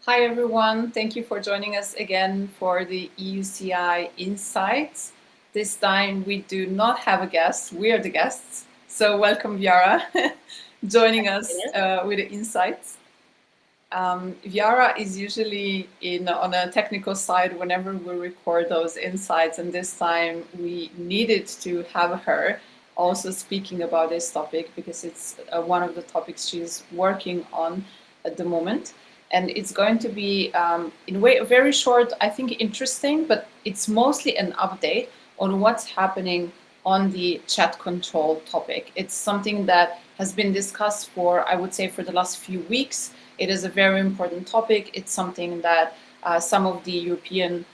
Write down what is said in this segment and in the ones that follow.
Hi, everyone. Thank you for joining us again for the EUCI Insights. This time we do not have a guest. We are the guests. So welcome, Vyara, joining us with the Insights. Vyara is usually on a technical side whenever we record those insights, and this time we needed to have her also speaking about this topic because it's one of the topics she's working on at the moment. And it's going to be, in a way, very short, I think interesting, but it's mostly an update on what's happening on the chat control topic. It's something that has been discussed for, I would say, for the last few weeks. It is a very important topic. It's something that some of the European,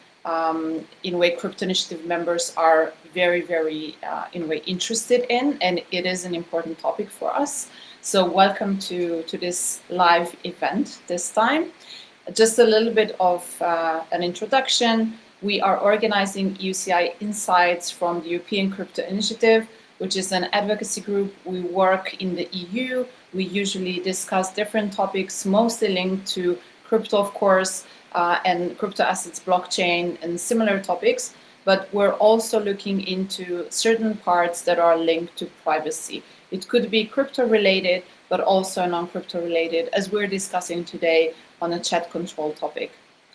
in a way, crypto initiative members are very, very, in a way, interested in, and it is an important topic for us. So welcome to this live event this time. Just a little bit of an introduction. We are organizing EUCI Insights from the European Crypto Initiative, which is an advocacy group. We work in the EU. We usually discuss different topics, mostly linked to crypto, of course, and crypto assets, blockchain, and similar topics. But we're also looking into certain parts that are linked to privacy. It could be crypto related, but also non-crypto related, as we're discussing today on a chat control topic.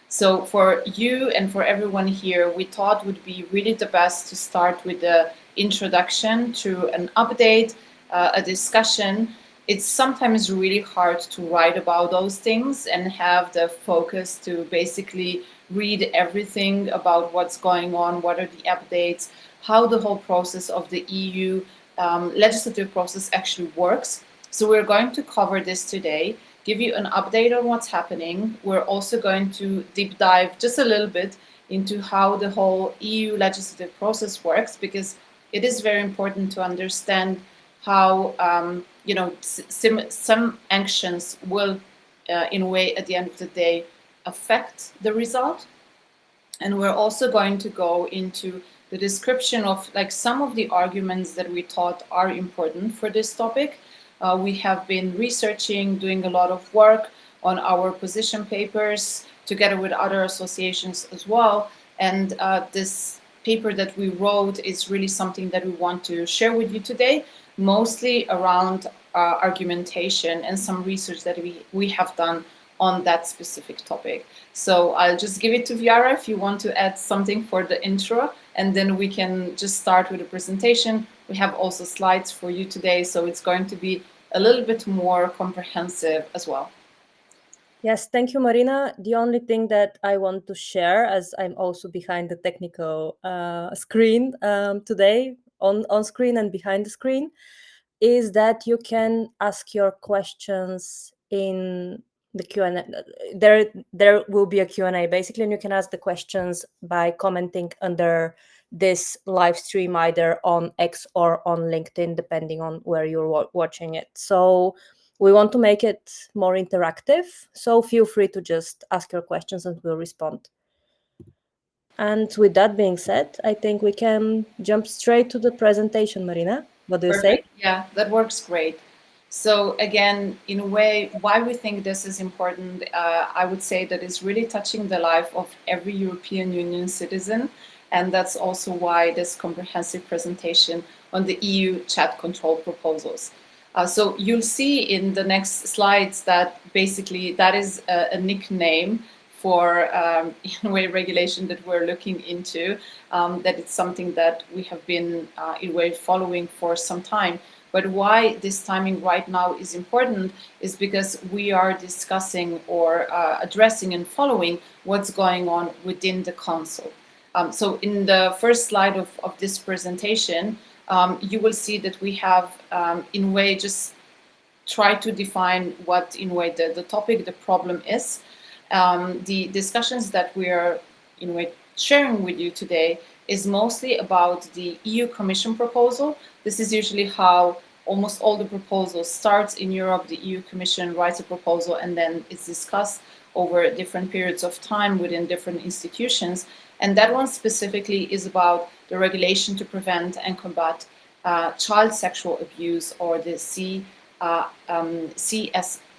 So for you and for everyone here, we thought would be really the best to start with the introduction to an update, a discussion. It's sometimes really hard to write about those things and have the focus to basically read everything about what's going on, what are the updates, how the whole process of the EU legislative process actually works. So we're going to cover this today, give you an update on what's happening. We're also going to deep dive just a little bit into how the whole EU legislative process works, because it is very important to understand how some actions will, in a way, at the end of the day, affect the result. And we're also going to go into the description of like some of the arguments that we thought are important for this topic. We have been researching, doing a lot of work on our position papers together with other associations as well. And this paper that we wrote is really something that we want to share with you today, mostly around argumentation and some research that we have done on that specific topic. So I'll just give it to Vyara if you want to add something for the intro, and then we can just start with the presentation. We have also slides for you today, so it's going to be a little bit more comprehensive as well. Yes, thank you, Marina. The only thing that I want to share, as I'm also behind the technical screen today, on screen and behind the screen, is that you can ask your questions in the Q&A. There will be a Q&A basically, and you can ask the questions by commenting under this live stream, either on X or on LinkedIn, depending on where you're watching it. So we want to make it more interactive, so feel free to just ask your questions and we'll respond. And with that being said, I think we can jump straight to the presentation, Marina. What do you say? Yeah, that works great. So again, in a way, why we think this is important, I would say that it's really touching the life of every European Union citizen. And that's also why this comprehensive presentation on the EU chat control proposals. So you'll see in the next slides that basically that is a nickname for, in a way, regulation that we're looking into, that it's something that we have been, in a way, following for some time. But why this timing right now is important is because we are discussing or addressing and following what's going on within the Council. So in the first slide of this presentation, you will see that we have, in a way, just try to define what, in a way, the topic, the problem is. The discussions that we are, in a way, sharing with you today is mostly about the EU Commission proposal. This is usually how almost all the proposals starts in Europe. The EU Commission writes a proposal and then it's discussed over different periods of time within different institutions. And that one specifically is about the regulation to prevent and combat child sexual abuse, or the CSA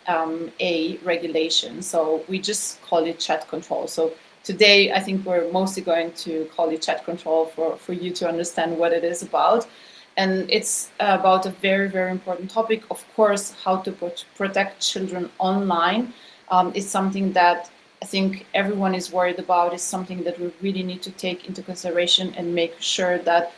a regulation. So we just call it chat control. So today, I think we're mostly going to call it chat control for you to understand what it is about. And it's about a very, very important topic. Of course, how to protect children online is something that I think everyone is worried about. Is something that we really need to take into consideration and make sure that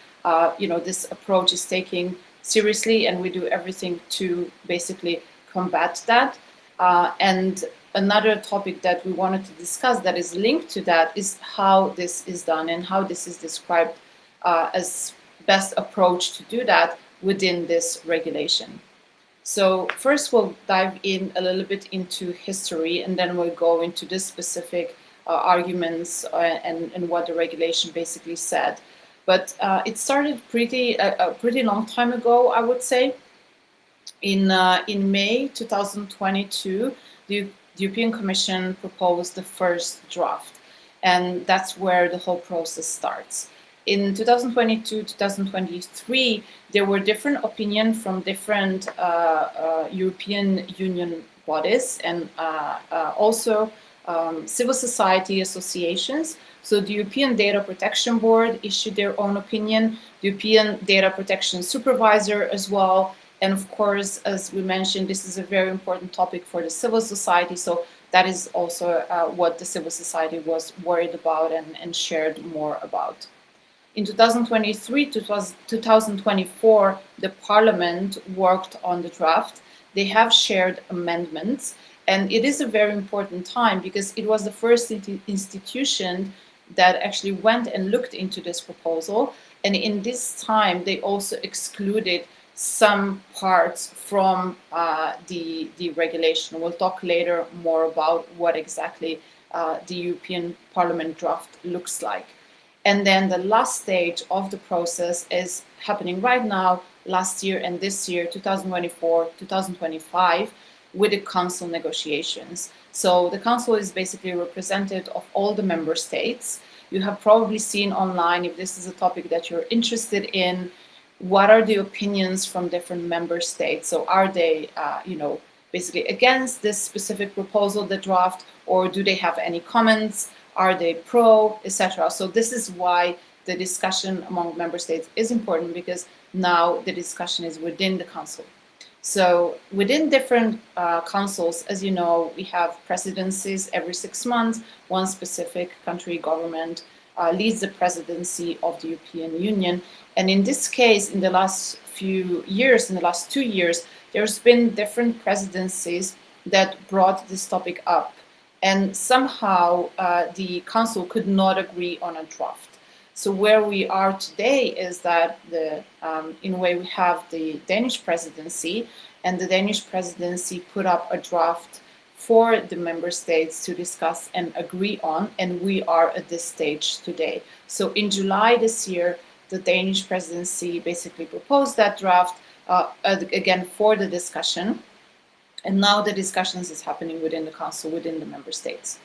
this approach is taken seriously, and we do everything to basically combat that. And another topic that we wanted to discuss that is linked to that is how this is done and how this is described as best approach to do that within this regulation. So first we'll dive in a little bit into history, and then we'll go into the specific arguments and what the regulation basically said. But it started a pretty long time ago, I would say. In May 2022, the European Commission proposed the first draft, and that's where the whole process starts. In 2022, 2023, there were different opinions from different European Union bodies and also civil society associations. So the European Data Protection Board issued their own opinion, the European Data Protection Supervisor as well. And of course, as we mentioned, this is a very important topic for the civil society. So that is also what the civil society was worried about and shared more about. In 2023 to 2024, the Parliament worked on the draft. They have shared amendments. And it is a very important time because it was the first institution that actually went and looked into this proposal. And in this time, they also excluded some parts from the regulation. We'll talk later more about what exactly the European Parliament draft looks like. And then the last stage of the process is happening right now, last year and this year, 2024, 2025, with the Council negotiations. So the Council is basically representative of all the member states. You have probably seen online, if this is a topic that you're interested in, what are the opinions from different member states? So are they, basically against this specific proposal, the draft, or do they have any comments? Are they pro, etc.? So this is why the discussion among member states is important, because now the discussion is within the Council. So within different councils, as you know, we have presidencies every 6 months. One specific country government leads the presidency of the European Union. And in this case, in the last few years, in the last 2 years, there's been different presidencies that brought this topic up. And somehow the Council could not agree on a draft. So where we are today is that in a way we have the Danish presidency, and the Danish presidency put up a draft for the member states to discuss and agree on, and we are at this stage today. So in July this year, the Danish presidency basically proposed that draft again for the discussion, and now the discussions is happening within the Council, within the member states.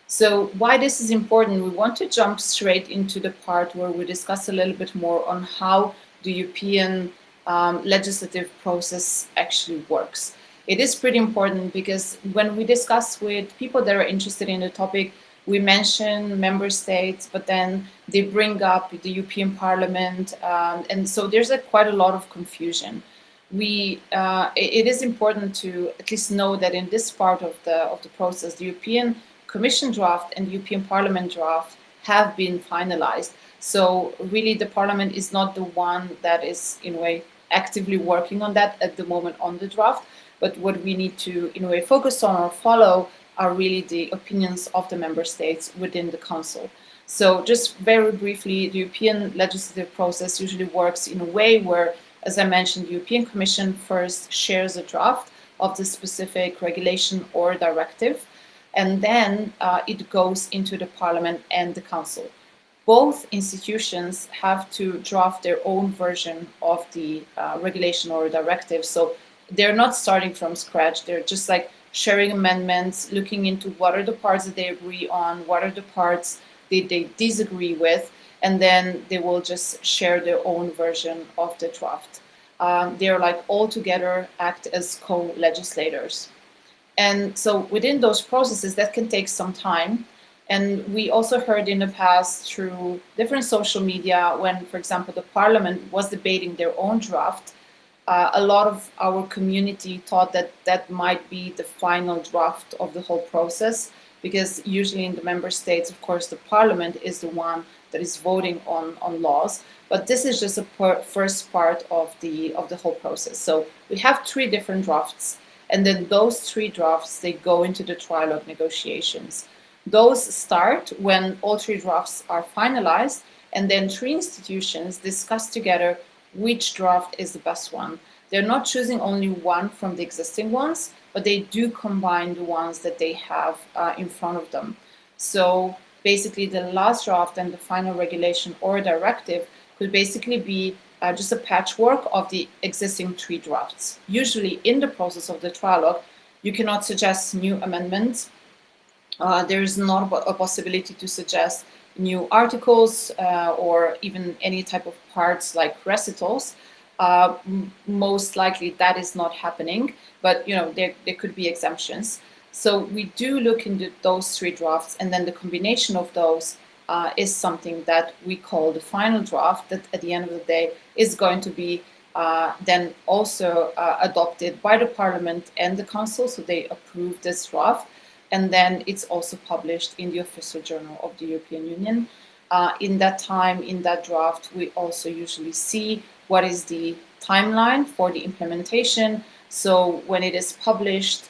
So why this is important, we want to jump straight into the part where we discuss a little bit more on how the European legislative process actually works. It is pretty important because when we discuss with people that are interested in the topic, we mention member states, but then they bring up the European Parliament, and so there's quite a lot of confusion. It is important to at least know that in this part of the process, the European Commission draft and the European Parliament draft have been finalized. So really the Parliament is not the one that is in a way actively working on that at the moment on the draft, but what we need to in a way focus on or follow are really the opinions of the member states within the Council. So just very briefly, the European legislative process usually works in a way where, as I mentioned, the European Commission first shares a draft of the specific regulation or directive, and then it goes into the Parliament and the Council. Both institutions have to draft their own version of the regulation or directive. So they're not starting from scratch. They're just like sharing amendments, looking into what are the parts that they agree on, what are the parts they disagree with, and then they will just share their own version of the draft. They're like all together act as co-legislators. And so within those processes, that can take some time. And we also heard in the past through different social media when, for example, the parliament was debating their own draft, a lot of our community thought that that might be the final draft of the whole process, because usually in the member states, of course, the parliament is the one that is voting on laws. But this is just a first part of the whole process. So we have three different drafts, and then those three drafts, they go into the trilogue negotiations. Those start when all three drafts are finalized, and then three institutions discuss together which draft is the best one. They're not choosing only one from the existing ones, but they do combine the ones that they have in front of them. So basically, the last draft and the final regulation or directive could basically be just a patchwork of the existing three drafts. Usually, in the process of the trilogue, you cannot suggest new amendments. There is not a possibility to suggest new articles or even any type of parts like recitals. Most likely that is not happening, but there could be exemptions. So we do look into those three drafts, and then the combination of those is something that we call the final draft, that at the end of the day is going to be then also adopted by the Parliament and the Council, so they approve this draft. And then it's also published in the official journal of the European Union. In that time, in that draft, we also usually see what is the timeline for the implementation. So when it is published,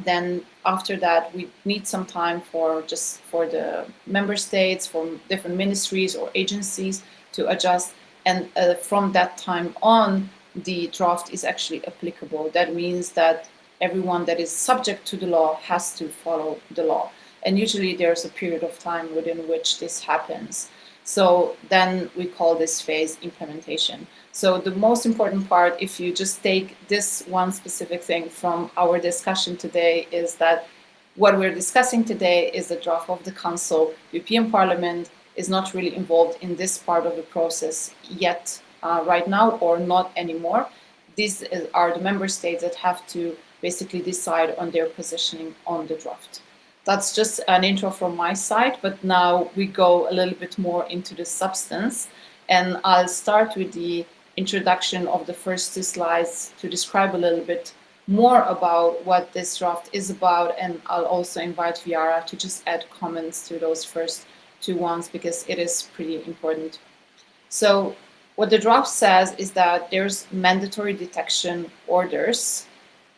then after that, we need some time for the member states, from different ministries or agencies to adjust. And from that time on, the draft is actually applicable. That means that everyone that is subject to the law has to follow the law. And usually there's a period of time within which this happens. So then we call this phase implementation. So the most important part, if you just take this one specific thing from our discussion today, is that what we're discussing today is the draft of the Council. The European Parliament is not really involved in this part of the process yet, right now, or not anymore. These are the member states that have to basically decide on their positioning on the draft. That's just an intro from my side, but now we go a little bit more into the substance, and I'll start with the introduction of the first two slides to describe a little bit more about what this draft is about, and I'll also invite Vyara to just add comments to those first two ones because it is pretty important. So what the draft says is that there's mandatory detection orders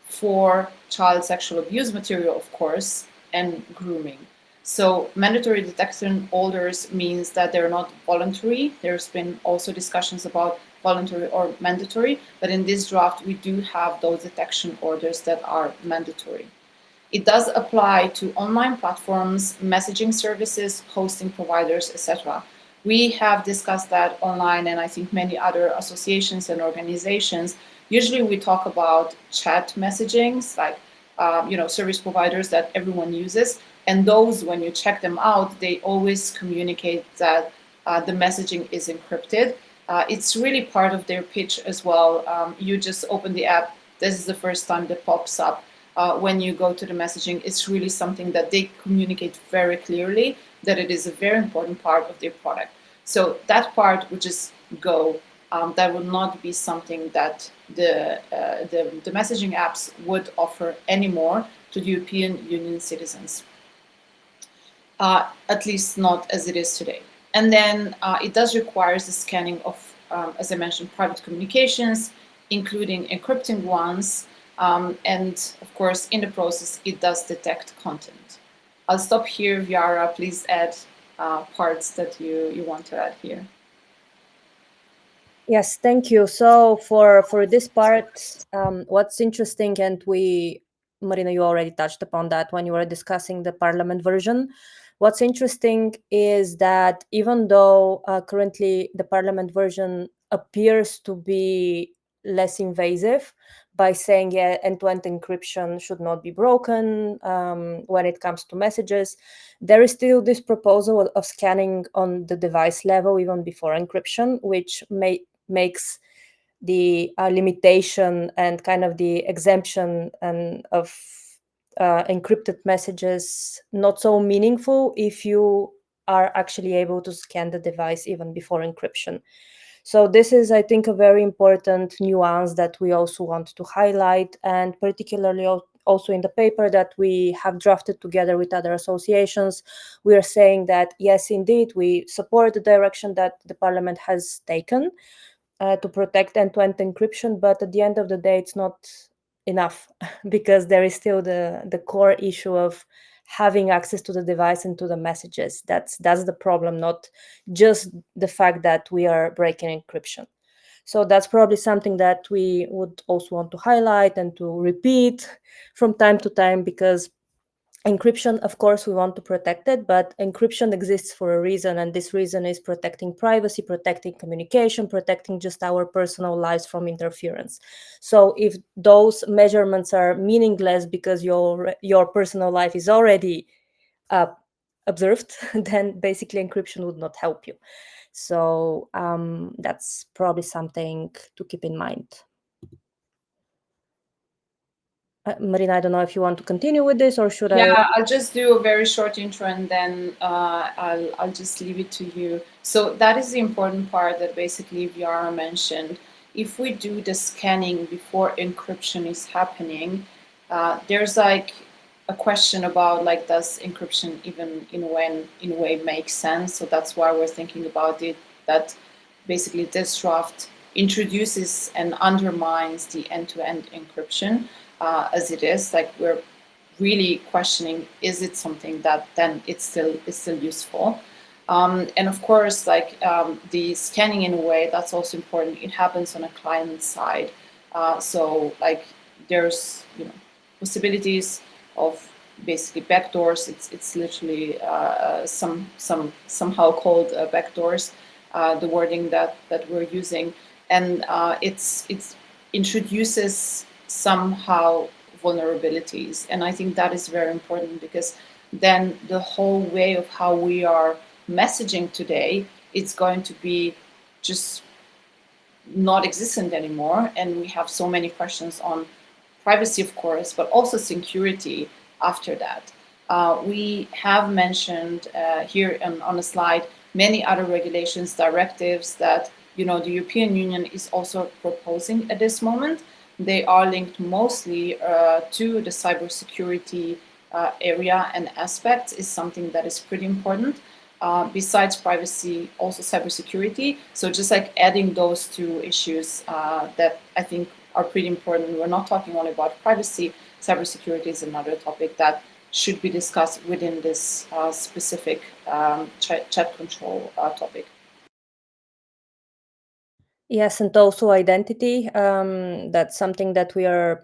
for child sexual abuse material, of course, and grooming. So mandatory detection orders means that they're not voluntary. There's been also discussions about voluntary or mandatory, but in this draft we do have those detection orders that are mandatory. It does apply to online platforms, messaging services, hosting providers, etc. We have discussed that online, and I think many other associations and organizations. Usually we talk about chat messagings, like service providers that everyone uses, and those, when you check them out, they always communicate that the messaging is encrypted. It's really part of their pitch as well. You just open the app, this is the first time that pops up. When you go to the messaging, it's really something that they communicate very clearly, that it is a very important part of their product. So that part would just go. That would not be something that the messaging apps would offer anymore to the European Union citizens, at least not as it is today. And then it does require the scanning of, as I mentioned, private communications, including encrypting ones, and of course, in the process, it does detect content. I'll stop here. Vyara, please add parts that you want to add here. Yes, thank you. So for this part, what's interesting, and Marina, you already touched upon that when you were discussing the Parliament version. What's interesting is that even though currently the Parliament version appears to be less invasive by saying, yeah, end-to-end encryption should not be broken when it comes to messages, there is still this proposal of scanning on the device level even before encryption, which makes the limitation and kind of the exemption and of encrypted messages not so meaningful if you are actually able to scan the device even before encryption. So this is, I think, a very important nuance that we also want to highlight, and particularly also in the paper that we have drafted together with other associations, we are saying that, yes, indeed, we support the direction that the Parliament has taken to protect end-to-end encryption, but at the end of the day, it's not enough because there is still the core issue of having access to the device and to the messages. That's the problem, not just the fact that we are breaking encryption. So that's probably something that we would also want to highlight and to repeat from time to time, because encryption, of course, we want to protect it, but encryption exists for a reason, and this reason is protecting privacy, protecting communication, protecting just our personal lives from interference. So if those measurements are meaningless because your personal life is already observed, then basically encryption would not help you. So that's probably something to keep in mind. Marina, I don't know if you want to continue with this, or should I? Yeah, I'll just do a very short intro and then I'll just leave it to you. So that is the important part that basically Vyara mentioned. If we do the scanning before encryption is happening, there's like a question about like, does encryption even in a way make sense? So that's why we're thinking about it, that basically this draft introduces and undermines the end-to-end encryption as it is. Like, we're really questioning, is it something that then it's still useful? And of course, like the scanning in a way, that's also important. It happens on a client side. So like there's possibilities of basically backdoors. It's literally somehow called backdoors, the wording that we're using, and it's introduces somehow vulnerabilities. And I think that is very important, because then the whole way of how we are messaging today, it's going to be just not existent anymore. And we have so many questions on privacy, of course, but also security after that. We have mentioned here on a slide many other regulations, directives that the European Union is also proposing at this moment. They are linked mostly to the cybersecurity area, and aspects is something that is pretty important. Besides privacy, also cybersecurity. So just like adding those two issues that I think are pretty important. We're not talking only about privacy. Cybersecurity is another topic that should be discussed within this specific chat control topic. Yes, and also identity. That's something that we are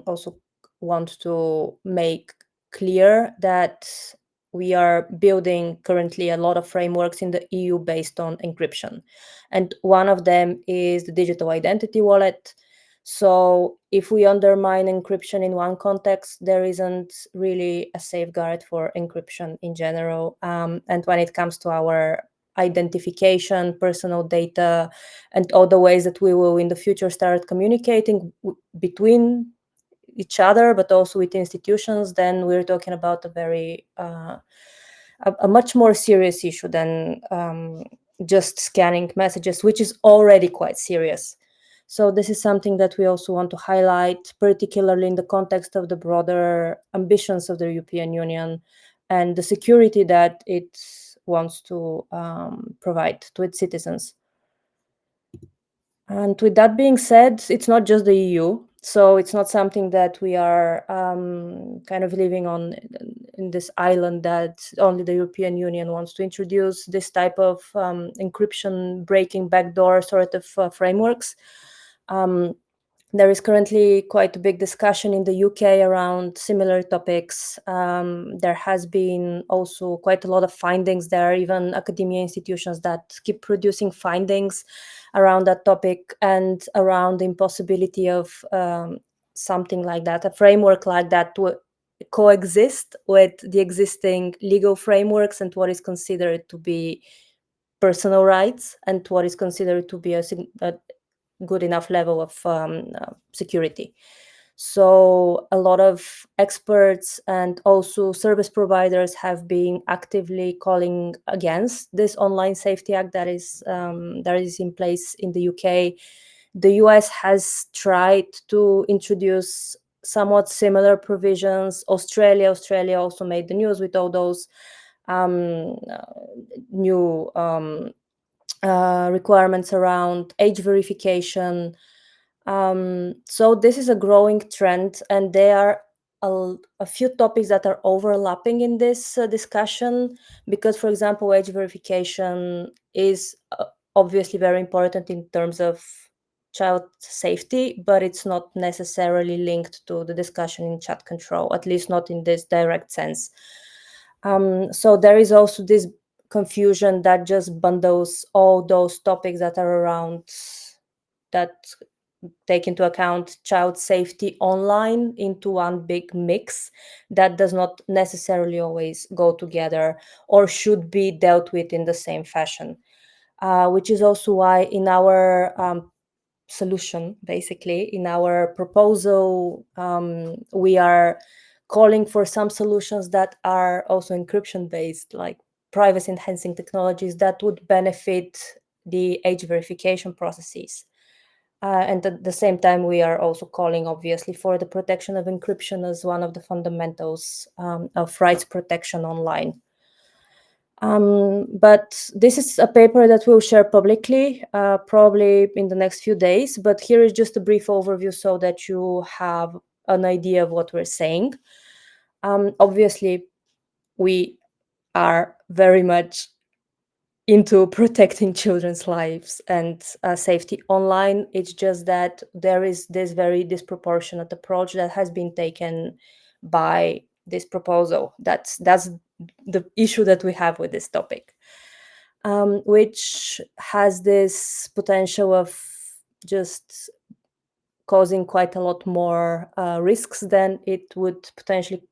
also want to make clear, that we are building currently a lot of frameworks in the EU based on encryption. And one of them is the digital identity wallet. So if we undermine encryption in one context, there isn't really a safeguard for encryption in general. And when it comes to our identification, personal data, and all the ways that we will in the future start communicating between each other, but also with institutions, then we're talking about a very a much more serious issue than just scanning messages, which is already quite serious. So this is something that we also want to highlight, particularly in the context of the broader ambitions of the European Union and the security that it wants to provide to its citizens. And with that being said, it's not just the EU. So it's not something that we are kind of living on in this island that only the European Union wants to introduce this type of encryption breaking backdoor sort of frameworks. There is currently quite a big discussion in the UK around similar topics. There has been also quite a lot of findings. There are even academia institutions that keep producing findings around that topic and around the impossibility of something like that, a framework like that, to coexist with the existing legal frameworks and what is considered to be personal rights and what is considered to be a good enough level of security. So a lot of experts and also service providers have been actively calling against this Online Safety Act that is in place in the UK. The US has tried to introduce somewhat similar provisions. Australia also made the news with all those new requirements around age verification. So this is a growing trend, and there are a few topics that are overlapping in this discussion, because, for example, age verification is obviously very important in terms of child safety, but it's not necessarily linked to the discussion in chat control, at least not in this direct sense. So there is also this confusion that just bundles all those topics that are around, that take into account child safety online, into one big mix that does not necessarily always go together or should be dealt with in the same fashion, which is also why in our solution, basically in our proposal, we are calling for some solutions that are also encryption based, like privacy enhancing technologies that would benefit the age verification processes. And at the same time, we are also calling, obviously, for the protection of encryption as one of the fundamentals of rights protection online. But this is a paper that we'll share publicly, probably in the next few days. But here is just a brief overview so that you have an idea of what we're saying. Obviously, we are very much into protecting children's lives and safety online. It's just that there is this very disproportionate approach that has been taken by this proposal. That's the issue that we have with this topic, which has this potential of just causing quite a lot more risks than it would potentially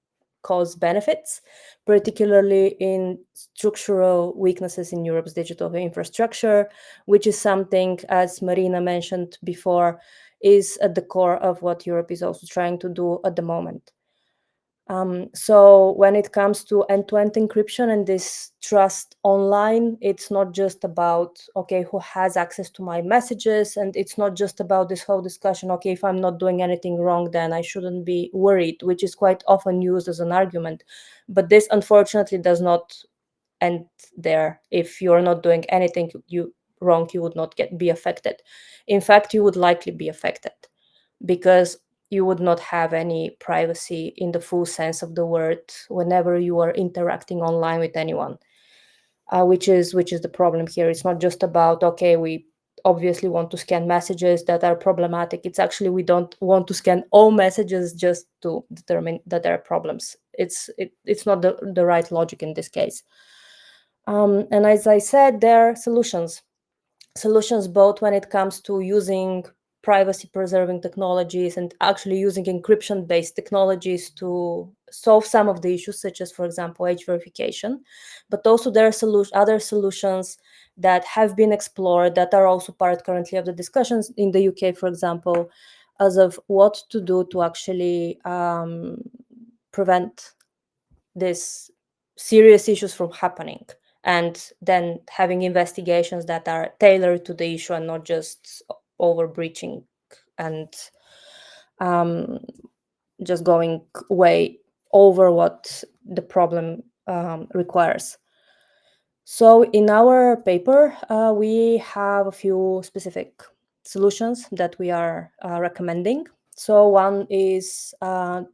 cause benefits, particularly in structural weaknesses in Europe's digital infrastructure, which is something, as Marina mentioned before, is at the core of what Europe is also trying to do at the moment. So when it comes to end-to-end encryption and this trust online, it's not just about, okay, who has access to my messages, and it's not just about this whole discussion, okay, if I'm not doing anything wrong, then I shouldn't be worried, which is quite often used as an argument. But this, unfortunately, does not end there. If you're not doing anything wrong, you would not be affected. In fact, you would likely be affected, because you would not have any privacy in the full sense of the word whenever you are interacting online with anyone, which is the problem here. It's not just about, okay, we obviously want to scan messages that are problematic. It's actually, we don't want to scan all messages just to determine that there are problems. It's not the right logic in this case. And as I said, there are solutions both when it comes to using privacy preserving technologies and actually using encryption based technologies to solve some of the issues, such as, for example, age verification. But also there are other solutions that have been explored that are also part currently of the discussions in the UK, for example, as of what to do to actually prevent these serious issues from happening, and then having investigations that are tailored to the issue and not just overbreaching and just going way over what the problem requires. So in our paper, we have a few specific solutions that we are recommending. So one is the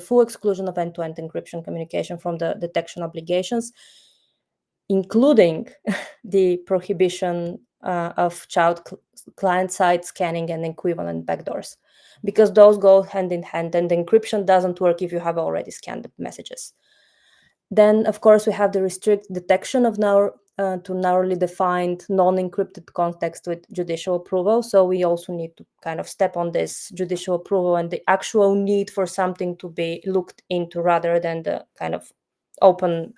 full exclusion of end-to-end encryption communication from the detection obligations, including the prohibition of child client-side scanning and equivalent backdoors, because those go hand in hand, and encryption doesn't work if you have already scanned the messages. Then, of course, we have the restrict detection of to narrowly defined non-encrypted context with judicial approval. So we also need to kind of step on this judicial approval and the actual need for something to be looked into, rather than the kind of open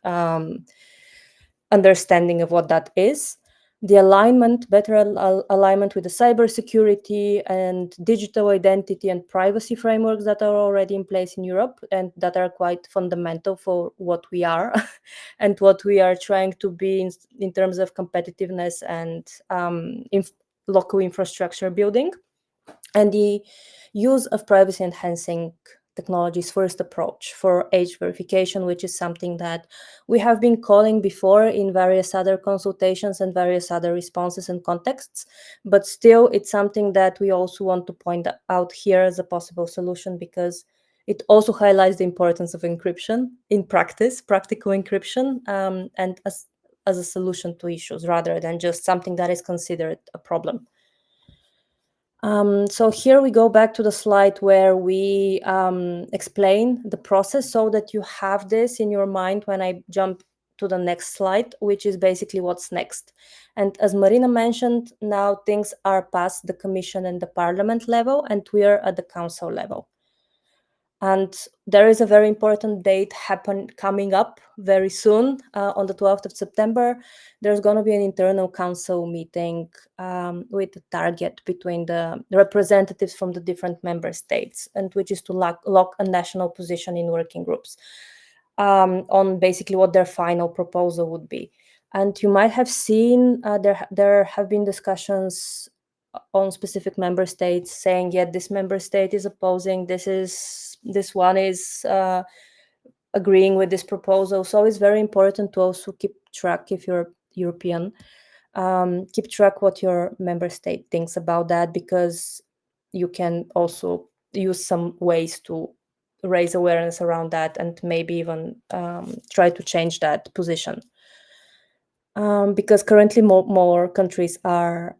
understanding of what that is. the alignment, better alignment with the cybersecurity and digital identity and privacy frameworks that are already in place in Europe and that are quite fundamental for what we are and what we are trying to be in terms of competitiveness and local infrastructure building. And the use of privacy enhancing technologies first approach for age verification, which is something that we have been calling before in various other consultations and various other responses and contexts. But still, it's something that we also want to point out here as a possible solution, because it also highlights the importance of encryption in practice, practical encryption, and as a solution to issues rather than just something that is considered a problem. So here we go back to the slide where we explain the process so that you have this in your mind when I jump to the next slide, which is basically what's next. And as Marina mentioned, now things are past the Commission and the Parliament level, and we are at the Council level. And there is a very important date coming up very soon, on the 12th of September. There's going to be an internal council meeting with a target between the representatives from the different member states, and which is to lock a national position in working groups on basically what their final proposal would be. And you might have seen there have been discussions on specific member states saying, yeah, this member state is opposing, this one is agreeing with this proposal. So it's very important to also keep track, if you're European, keep track what your member state thinks about that, because you can also use some ways to raise awareness around that and maybe even try to change that position. Because currently more countries are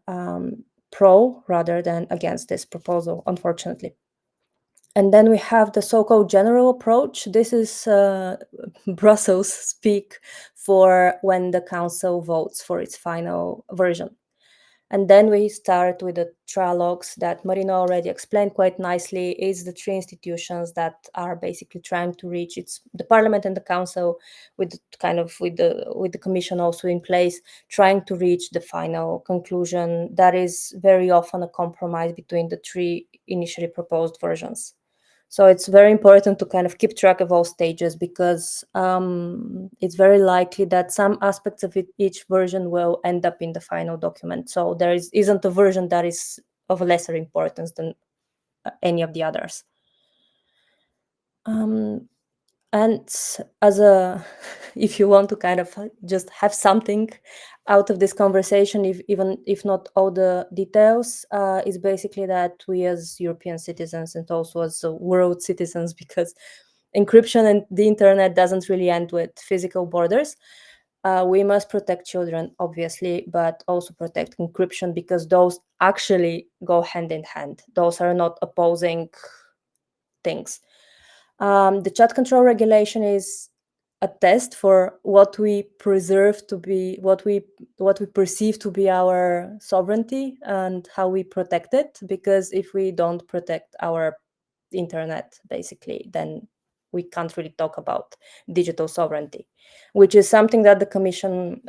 pro rather than against this proposal, unfortunately. And then we have the so-called general approach. This is Brussels speak for when the council votes for its final version. And then we start with the trilogues that Marina already explained quite nicely. Is the three institutions that are basically trying to reach the Parliament and the Council, with the Commission also in place, trying to reach the final conclusion that is very often a compromise between the three initially proposed versions. So it's very important to kind of keep track of all stages, because it's very likely that some aspects of each version will end up in the final document. So there isn't a version that is of lesser importance than any of the others. And if you want to kind of just have something out of this conversation, even if not all the details, is basically that we as European citizens and also as world citizens, because encryption and the internet doesn't really end with physical borders. We must protect children, obviously, but also protect encryption, because those actually go hand in hand. Those are not opposing things. The chat control regulation is a test for what we preserve to be, what we perceive to be our sovereignty and how we protect it. Because if we don't protect our internet, basically, then we can't really talk about digital sovereignty, which is something that the Commission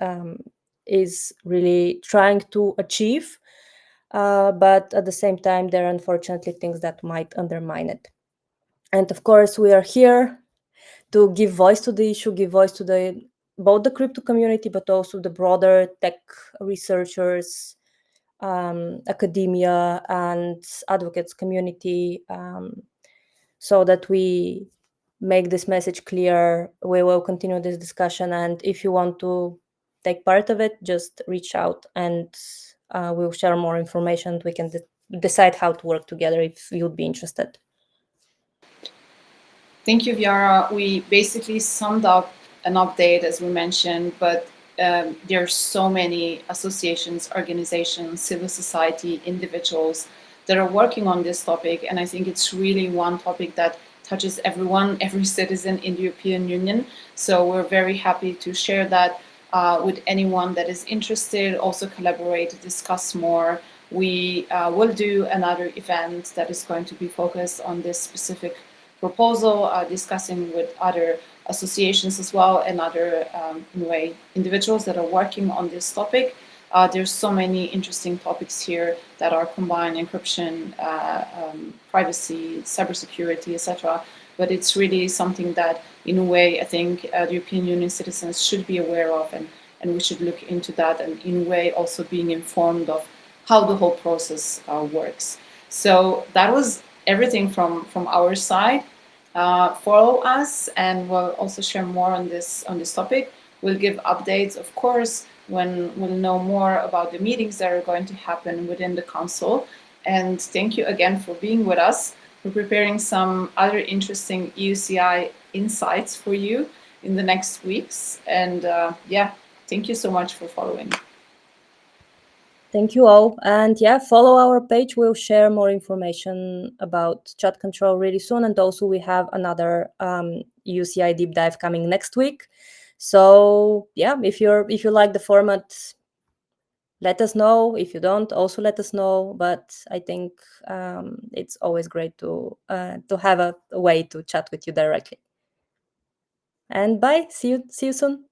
is really trying to achieve. But at the same time, there are unfortunately things that might undermine it. And of course, we are here to give voice to the issue, give voice to both the crypto community, but also the broader tech researchers, academia, and advocates community, so that we make this message clear. We will continue this discussion, and if you want to take part of it, just reach out, and we'll share more information. We can decide how to work together if you'd be interested. Thank you, Vyara. We basically summed up an update, as we mentioned, but there are so many associations, organizations, civil society, individuals that are working on this topic. And I think it's really one topic that touches everyone, every citizen in the European Union. So we're very happy to share that with anyone that is interested, also collaborate, discuss more. We will do another event that is going to be focused on this specific proposal, discussing with other associations as well and other individuals that are working on this topic. There's so many interesting topics here that are combined: encryption, privacy, cybersecurity, etc. But it's really something that, in a way, I think the European Union citizens should be aware of, and we should look into that, and in a way also being informed of how the whole process works. So that was everything from our side. Follow us, and we'll also share more on this topic. We'll give updates, of course, when we'll know more about the meetings that are going to happen within the council. And thank you again for being with us. We're preparing some other interesting EUCI insights for you in the next weeks. And yeah, thank you so much for following. Thank you all. And yeah, follow our page. We'll share more information about chat control really soon. And also we have another EUCI deep dive coming next week. So yeah, if you like the format, let us know. If you don't, also let us know. But I think it's always great to have a way to chat with you directly. And bye. See you soon.